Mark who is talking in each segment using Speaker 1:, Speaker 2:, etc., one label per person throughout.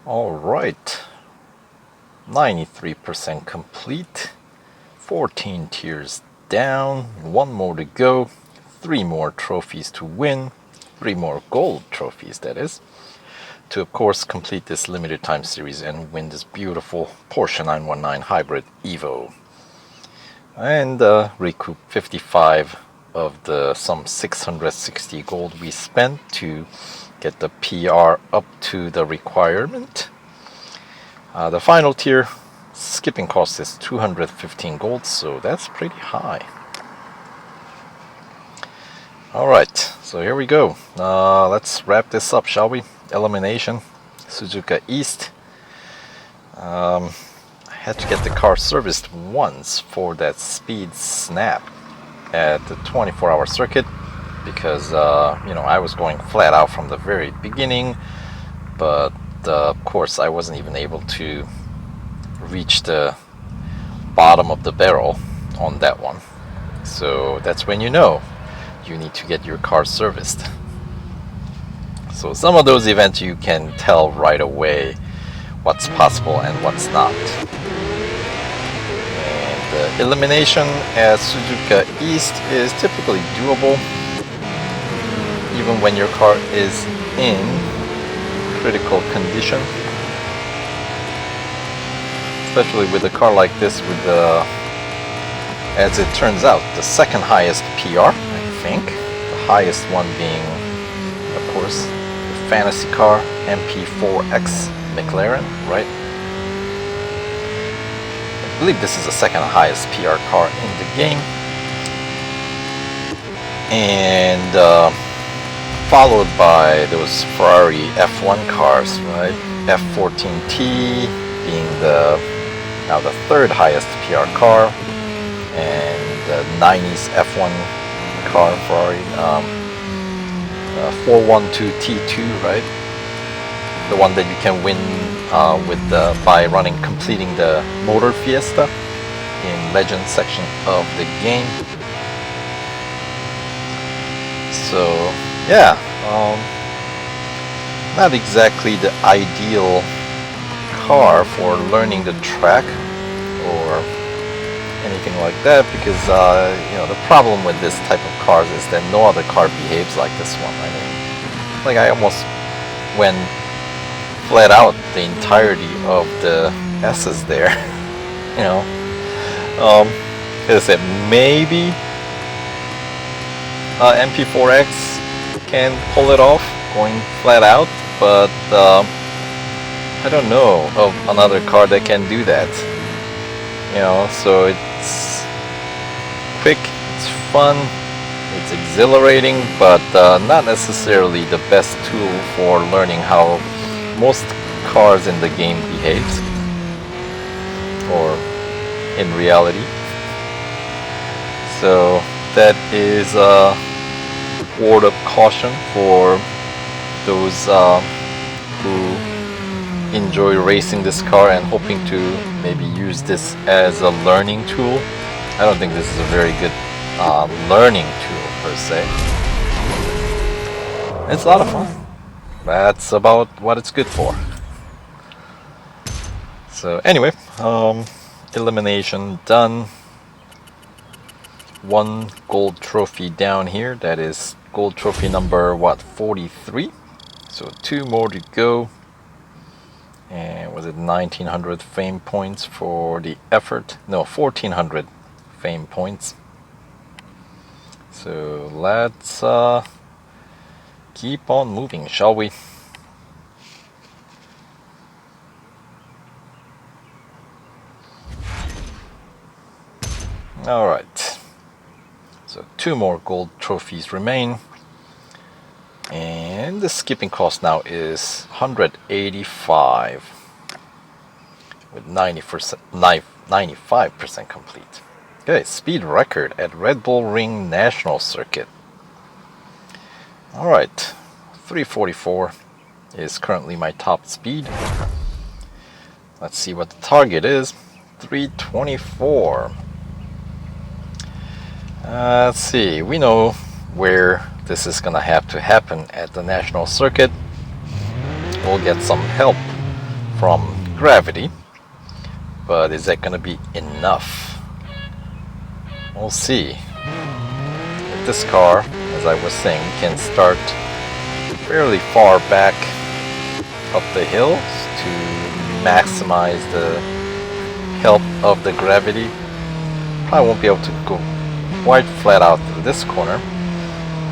Speaker 1: All right, 93% complete, 14 tiers down, one more to go, 3 more trophies to win, 3 more gold trophies that is, to of course complete this limited time series and win this beautiful Porsche 919 Hybrid Evo. And recoup 55 of the some 660 gold we spent to get the PR up to the requirement. The final tier skipping cost is 215 gold, so that's pretty high. Alright, so here we go. Let's wrap this up, shall we? Elimination, Suzuka East. I had to get the car serviced once for that speed snap at the 24-hour circuit because I was going flat out from the very beginning, but of course I wasn't even able to reach the bottom of the barrel on that one. So that's when you know you need to get your car serviced. So some of those events you can tell right away what's possible and what's not. And the elimination at Suzuka East is typically doable even when your car is in critical condition, especially with a car like this with the, as it turns out, the second highest PR, I think, the highest one being of course the fantasy car MP4X McLaren, right? I believe this is the second highest PR car in the game, and followed by those Ferrari F1 cars, right? F14T being now the third highest PR car, and the 90s F1 car Ferrari, 412T2, right? The one that you can win by completing the Motor Fiesta in Legend section of the game. So yeah, not exactly the ideal car for learning the track or anything like that, because the problem with this type of cars is that no other car behaves like this one. I mean, like I almost went flat out the entirety of the S's there. As I said, maybe MP4X can pull it off going flat out, but I don't know of another car that can do that. So it's quick, it's fun, it's exhilarating, but not necessarily the best tool for learning how most cars in the game behaves, or in reality. So that is a word of caution for those who enjoy racing this car and hoping to maybe use this as a learning tool. I don't think this is a very good learning tool per se. It's a lot of fun. That's about what it's good for. So anyway, elimination done. One gold trophy down here. That is gold trophy number 43. So 2 more to go. And was it 1900 fame points for the effort? No, 1400 fame points. So let's keep on moving, shall we? All right. So 2 more gold trophies remain. And the skipping cost now is 185 with 95% complete. Okay, speed record at Red Bull Ring National Circuit. Alright, 344 is currently my top speed. Let's see what the target is. 324. Let's see, we know where this is gonna have to happen at the national circuit. We'll get some help from gravity, but is that gonna be enough? We'll see. With this car, as I was saying, can start fairly far back up the hills to maximize the help of the gravity. Probably won't be able to go quite flat out through this corner,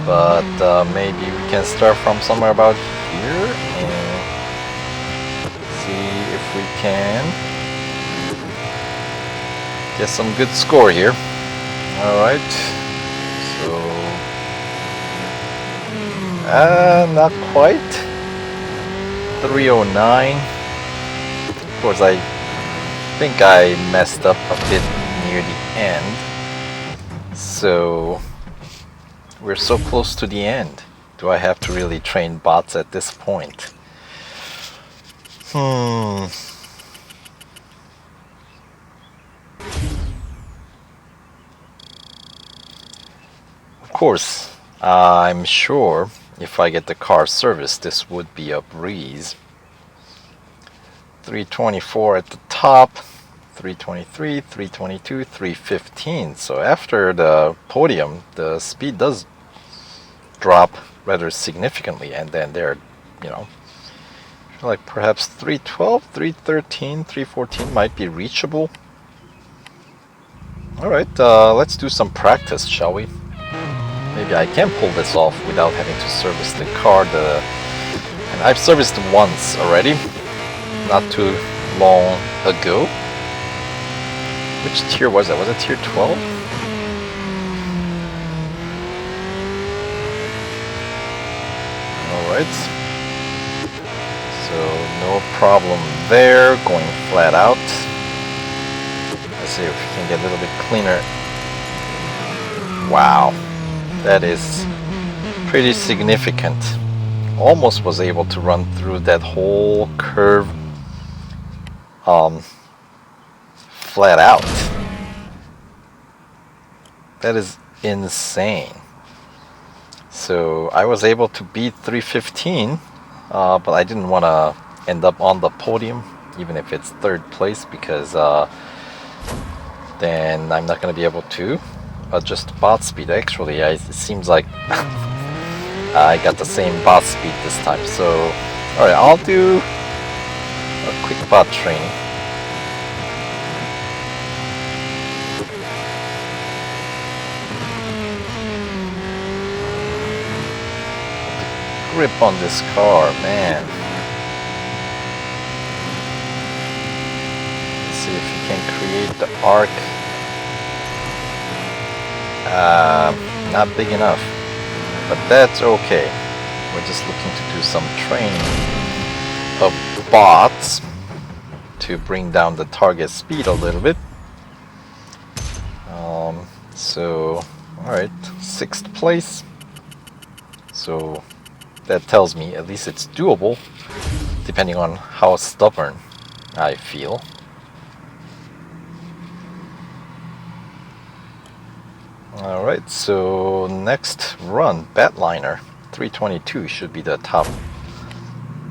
Speaker 1: but maybe we can start from somewhere about here and see if we can get some good score here. Alright, so not quite 309. Of course, I think I messed up a bit near the end, so we're so close to the end. Do I have to really train bots at this point? Of course, I'm sure if I get the car serviced, this would be a breeze. 324 at the top, 323, 322, 315. So after the podium, the speed does drop rather significantly, and then there, you know, I feel like perhaps 312, 313, 314 might be reachable. Alright, let's do some practice, shall we? Maybe I can pull this off without having to service the car. And I've serviced once already, not too long ago. Which tier was that? Was it tier 12? Alright. So no problem there, going flat out. Let's see if we can get a little bit cleaner. Wow. That is pretty significant. Almost was able to run through that whole curve flat out. That is insane. So I was able to beat 315, but I didn't want to end up on the podium, even if it's third place, because then I'm not going to be able to adjust bot speed. Actually, it seems like I got the same bot speed this time. So, alright, I'll do a quick bot training. The grip on this car, man. Let's see if you can create the arc. Not big enough, but that's okay. We're just looking to do some training of bots to bring down the target speed a little bit. So, alright, 6th place. So that tells me at least it's doable, depending on how stubborn I feel. Alright, so next run, Batliner, 322 should be the top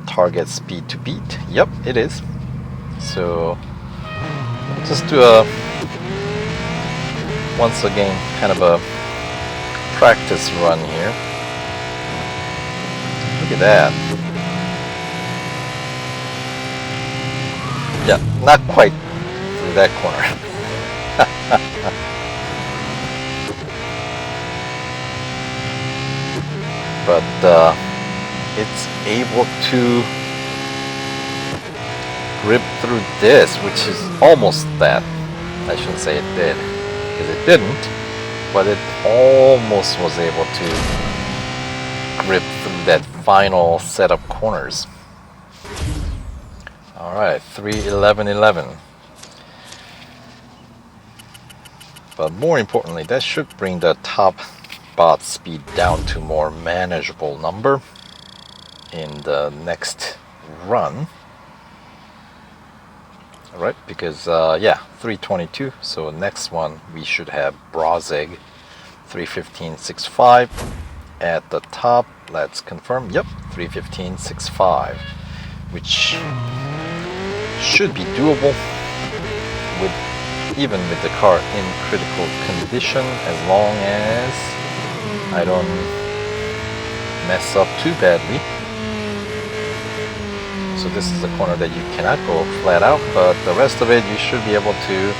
Speaker 1: target speed to beat. Yep, it is. So we'll just do a, once again, kind of a practice run here. Look at that. Yeah, not quite through that corner. But it's able to grip through this, which is almost that. I shouldn't say it did, because it didn't, but it almost was able to grip through that final set of corners. Alright, 3:11:11. But more importantly, that should bring the top bot speed down to more manageable number in the next run. Alright, because yeah, 322, so next one we should have Brozeg 315.65 at the top. Let's confirm, yep, 315.65, which should be doable with even with the car in critical condition, as long as I don't mess up too badly. So this is a corner that you cannot go flat out, but the rest of it you should be able to,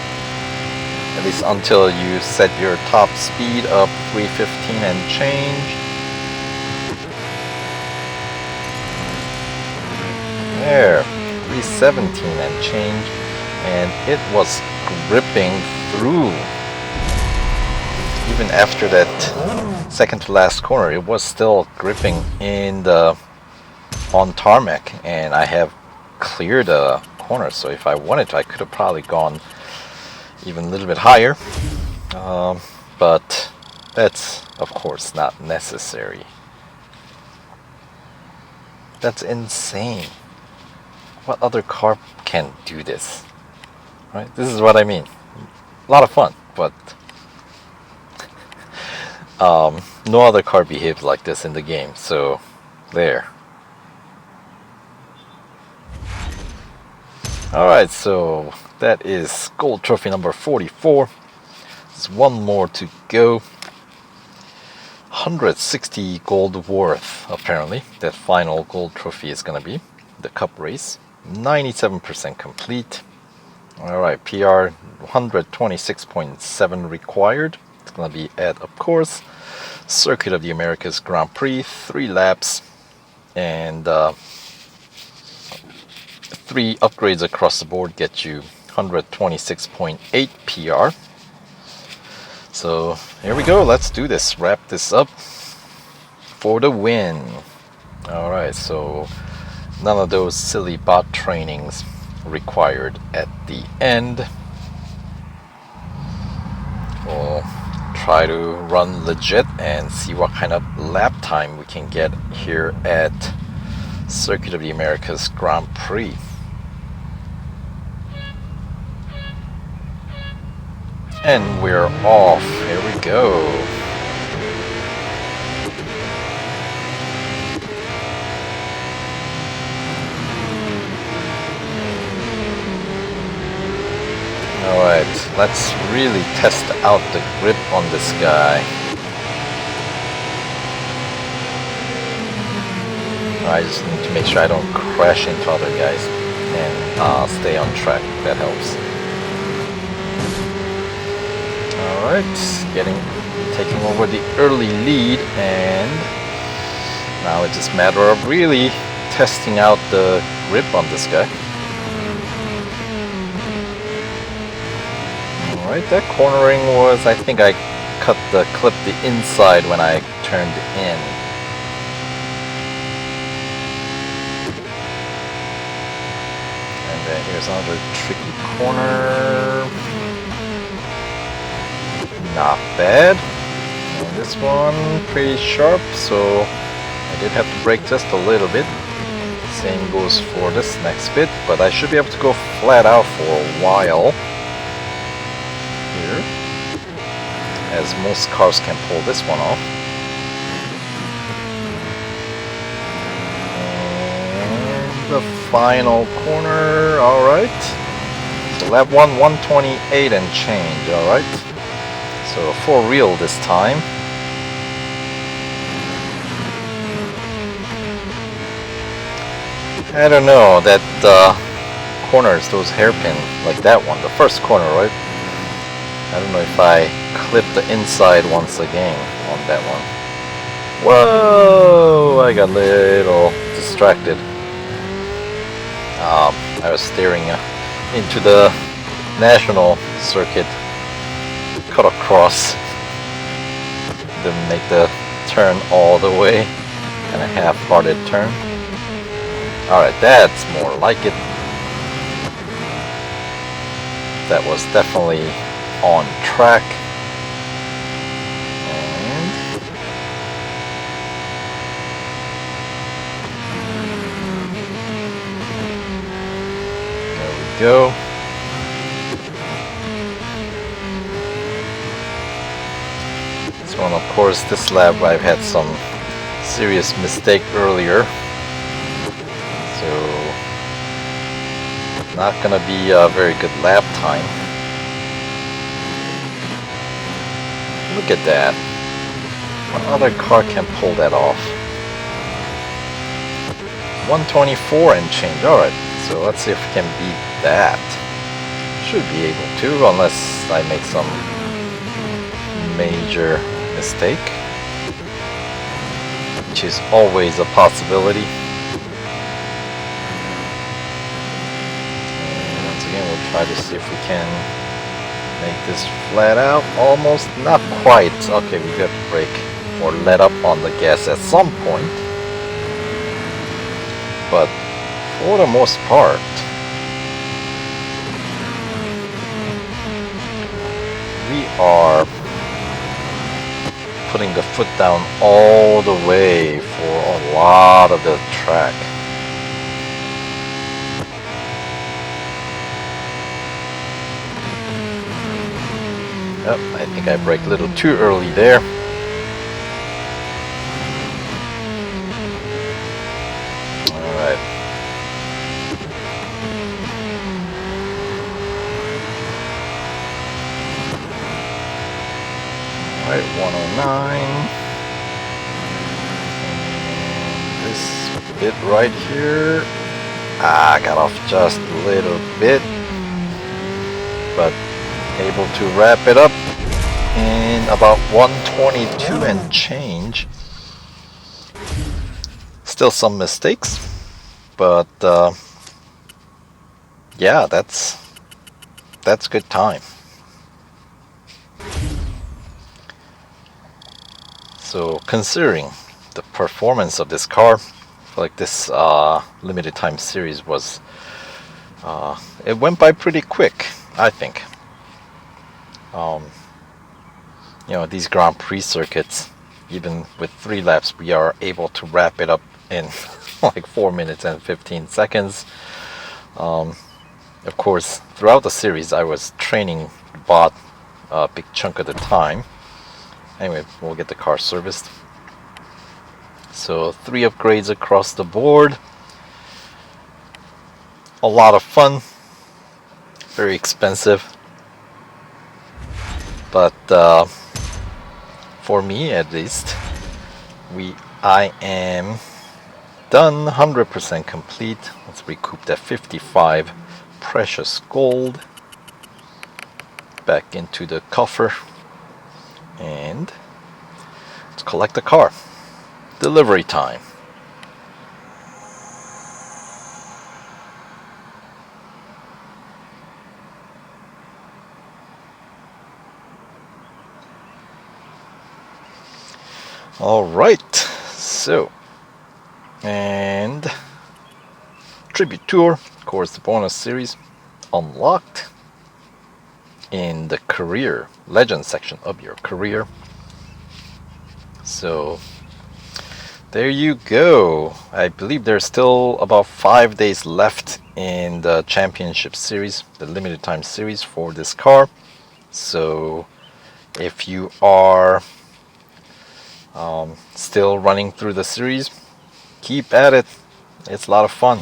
Speaker 1: at least until you set your top speed up 315 and change. There, 317 and change, and it was gripping through. Even after that second to last corner, it was still gripping in the on tarmac, and I have cleared the corner, so if I wanted to I could have probably gone even a little bit higher, but that's of course not necessary. That's insane. What other car can do this? Right? This is what I mean. A lot of fun, but no other car behaves like this in the game, so there. Alright, so that is gold trophy number 44. There's one more to go. 160 gold worth, apparently. That final gold trophy is going to be the cup race. 97% complete. Alright, PR 126.7 required. It's going to be at, of course, Circuit of the Americas Grand Prix. 3 laps and 3 upgrades across the board get you 126.8 PR. So here we go, let's do this, wrap this up for the win. Alright, so none of those silly bot trainings required at the end. We'll try to run legit and see what kind of lap time we can get here at Circuit of the Americas Grand Prix. And we're off. Here we go. Alright, let's really test out the grip on this guy. I just need to make sure I don't crash into other guys and stay on track. That helps. Alright, taking over the early lead, and now it's just a matter of really testing out the grip on this guy. Alright, that cornering was, I think I clipped the inside when I turned in. And then here's another tricky corner. Not bad. And this one pretty sharp, so I did have to brake just a little bit. Same goes for this next bit, but I should be able to go flat out for a while here, as most cars can pull this one off. And the final corner, alright. So lap 1, 128 and change, alright. So for real this time. I don't know, that corners, those hairpin, like that one, the first corner, right? I don't know if I clip the inside once again on that one. Whoa! I got a little distracted. I was staring into the national circuit. Cut across. Didn't make the turn all the way. Kind of half-hearted turn. Alright, that's more like it. That was definitely on track. And there we go. This one, of course, this lap I've had some serious mistake earlier. So Not gonna be a very good lap time. Look at that. What other car can pull that off? 124 and change. Alright, so let's see if we can beat that. Should be able to, unless I make some major mistake, which is always a possibility. And once again, we'll try to see if we can make this flat out. Almost, not quite. Okay, we got to brake or let up on the gas at some point, but for the most part, we are putting the foot down all the way for a lot of the track. Yep, I think I braked a little too early there. Alright. Alright, 109. And this bit right here. I got off just a little bit, but able to wrap it up in about 122 and change. Still some mistakes, but yeah, that's good time. So considering the performance of this car, I feel like this limited time series was it went by pretty quick, I think. You know, these Grand Prix circuits, even with 3 laps, we are able to wrap it up in like 4 minutes and 15 seconds. Of course, throughout the series, I was training bot a big chunk of the time. Anyway, we'll get the car serviced. So 3 upgrades across the board. A lot of fun. Very expensive. But for me, at least, I am done, 100% complete. Let's recoup that 55 precious gold back into the coffer, and let's collect the car. Delivery time. Alright, so, and Tribute Tour, of course, the bonus series unlocked in the career, legend section of your career. So, there you go. I believe there's still about 5 days left in the championship series, the limited time series for this car. So, if you are still running through the series, keep at it. It's a lot of fun.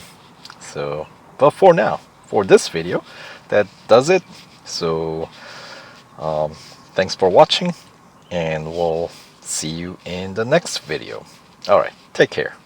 Speaker 1: So, but for now, for this video, that does it. So thanks for watching, and we'll see you in the next video. Alright, take care.